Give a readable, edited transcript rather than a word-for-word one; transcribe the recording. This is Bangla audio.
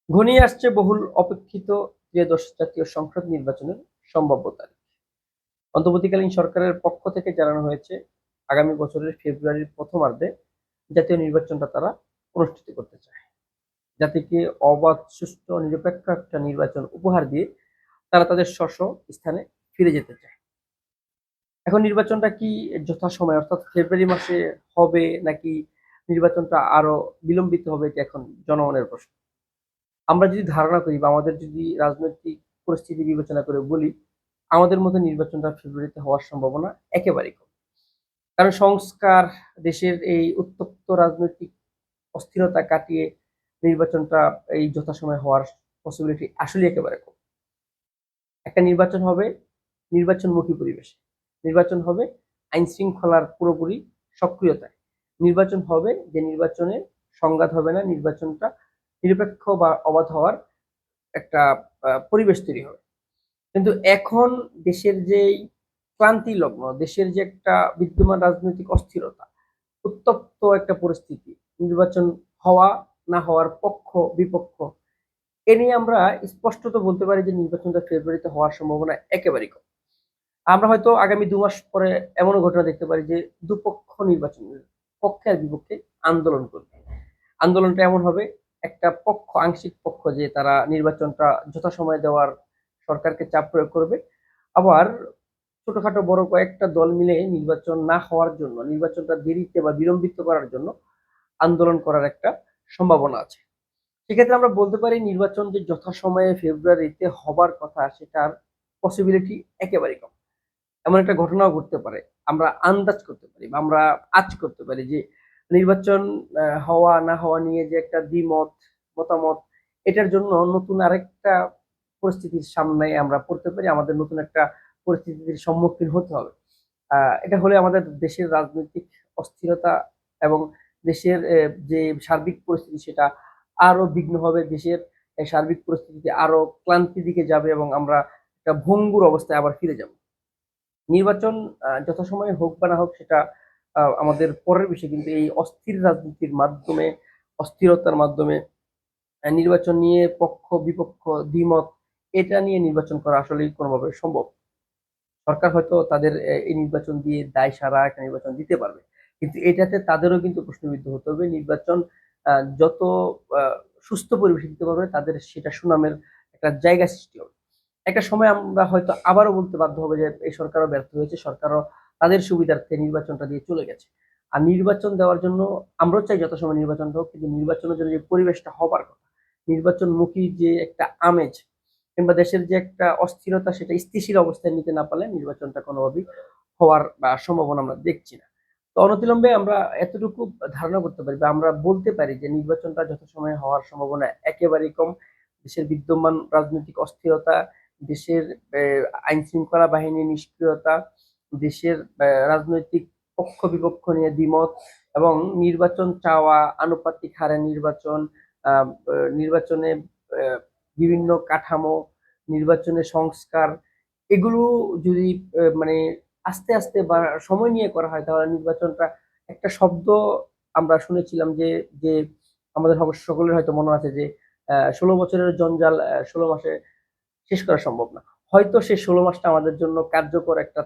ঘনিয়ে আসছে বহুল অপেক্ষিত ত্রয়োদশ জাতীয় সংসদ নির্বাচনের সম্ভাব্য তারিখ। অন্তর্বর্তীকালীন সরকারের পক্ষ থেকে জানানো হয়েছে, আগামী বছরের ফেব্রুয়ারির প্রথমার্ধে জাতীয় নির্বাচনটা তারা অনুষ্ঠিত করতে চায়। জাতিকে অবাধ, সুষ্ঠু ও নিরপেক্ষ একটা নির্বাচন উপহার দিয়ে তারা তাদের স্থানে ফিরে যেতে চায়। এখন নির্বাচনটা কি যথাসময়ে অর্থাৎ ফেব্রুয়ারি মাসে হবে নাকি নির্বাচনটা আরো বিলম্বিত হবে, এটা এখন জনগণের প্রশ্ন। আমরা যদি ধারণা করি বা আমাদের যদি রাজনৈতিক পরিস্থিতি বিবেচনা করে বলি, আমাদের মধ্যে নির্বাচনটা ফেব্রুয়ারিতে হওয়ার সম্ভাবনা একেবারেই কম। কারণ সংস্কার, দেশের এই উত্তপ্ত রাজনৈতিক অস্থিরতা কাটিয়ে নির্বাচনটা এই যথাসময়ে হওয়ার পসিবিলিটি আসলে একেবারে কম। একটা নির্বাচন হবে নির্বাচনমুখী পরিবেশে, নির্বাচন হবে আইন শৃঙ্খলার পুরোপুরি সক্রিয়তায়, নির্বাচন হবে যে নির্বাচনে সংঘাত হবে না, নির্বাচনটা নিরপেক্ষ বা অবাধ হওয়ার একটা পরিবেশ তৈরি হবে। কিন্তু এখন দেশের যেই ক্লান্তি লগ্ন, দেশের যে একটা বিদ্যমান রাজনৈতিক অস্থিরতা, উত্তপ্ত একটা পরিস্থিতি, নির্বাচন হওয়া না হওয়ার পক্ষ বিপক্ষ, এ নিয়ে আমরা স্পষ্টত বলতে পারি যে নির্বাচনটা ফেব্রুয়ারিতে হওয়ার সম্ভাবনা একেবারেই কম। আমরা হয়তো আগামী ২ মাস পরে এমনও ঘটনা দেখতে পারি যে দুপক্ষ নির্বাচনের পক্ষে আর বিপক্ষে আন্দোলন করবে। আন্দোলনটা এমন হবে, একটা পক্ষ, আংশিক পক্ষ, যে তারা নির্বাচনটা যথাসময়ে দেওয়ার সরকারকে চাপ প্রয়োগ করবে। আবার ছোটখাটো বড় কয়েকটা দল মিলে নির্বাচন না হওয়ার জন্য, নির্বাচনটা দেরিতে বা বিলম্বিত করার জন্য আন্দোলন করার একটা সম্ভাবনা আছে। সেক্ষেত্রে আমরা বলতে পারি নির্বাচন যে যথাসময়ে ফেব্রুয়ারিতে হবার কথা, সেটার পসিবিলিটি একেবারেই কম। এমন একটা ঘটনাও ঘটতে পারে, আমরা আন্দাজ করতে পারি বা আমরা আঁচ করতে পারি যে নির্বাচন হওয়া না হওয়া নিয়ে যে একটা দ্বিমত, মতামত, এটার জন্য নতুন আরেকটা পরিস্থিতির সামনে আমরা পড়তে পারি, আমাদের নতুন একটা পরিস্থিতির সম্মুখীন হতে হবে। এটা হলে আমাদের দেশের রাজনৈতিক অস্থিরতা এবং দেশের যে সার্বিক পরিস্থিতি, সেটা আরো বিঘ্ন হবে, দেশের সার্বিক পরিস্থিতিতে আরো ক্লান্তির দিকে যাবে এবং আমরা একটা ভঙ্গুর অবস্থায় আবার ফিরে যাব। নির্বাচন যথাসময়ে হোক বা না হোক, সেটা আমাদের পরের বিষয়। কিন্তু এই অস্থির রাজনীতির মাধ্যমে, অস্থিরতার মাধ্যমে নির্বাচন নিয়ে পক্ষ বিপক্ষ, দ্বিমত, এটা নিয়ে নির্বাচন করা আসলেই কোনোভাবে সম্ভব। সরকার হয়তো তাদের এই নির্বাচন দিয়ে দায় সারা একটা নির্বাচন দিতে পারবে। কিন্তু এটাতে তাদেরও কিন্তু প্রশ্নবিদ্ধ হতে হবে। নির্বাচন যত আ সুস্থ পরিবেশে দিতে পারবে, তাদের সেটা সুনামের একটা জায়গা সৃষ্টি হবে। একটা সময় আমরা হয়তো আবারও বলতে বাধ্য হব যে এই সরকারও ব্যর্থ হয়েছে। সরকারও তাদের সুবিধার্থে নির্বাচনটা দিয়ে চলে গেছে। আর নির্বাচন দেওয়ার জন্য আমরাও চাই যথাসময়ে নির্বাচনটা হোক, কিন্তু নির্বাচনের জন্য যে পরিবেশটা হবার কথা, নির্বাচনমুখী যে একটা আমেজ কিংবা দেশের যে একটা অস্থিরতা, সেটা স্থিতিশীল অবস্থায় নিতে না পারলে নির্বাচনটা কোনোভাবেই হওয়ার সম্ভাবনা আমরা দেখছি না। তো অনতিবিলম্বে আমরা এতটুকু ধারণা করতে পারি বা আমরা বলতে পারি যে নির্বাচনটা যথাসময়ে হওয়ার সম্ভাবনা একেবারেই কম। দেশের বিদ্যমান রাজনৈতিক অস্থিরতা, দেশের আইন শৃঙ্খলা বাহিনীর নিষ্ক্রিয়তা, দেশের রাজনৈতিক পক্ষ বিপক্ষ নিয়ে দ্বিমত এবং নির্বাচন চাওয়া, আনুপাতিক হারে নির্বাচন, নির্বাচনে বিভিন্ন কাঠামো, নির্বাচনের সংস্কার, এগুলো যদি মানে আস্তে আস্তে বা সময় নিয়ে করা হয়, তাহলে নির্বাচনটা, একটা শব্দ আমরা শুনেছিলাম যে যে আমাদের সকলের হয়তো মনে আছে যে ১৬ বছরের জঞ্জাল ১৬ মাসে শেষ করা সম্ভব না। হয়তো সেই ১৬ মাসটা আমাদের জন্য কার্যকর একটা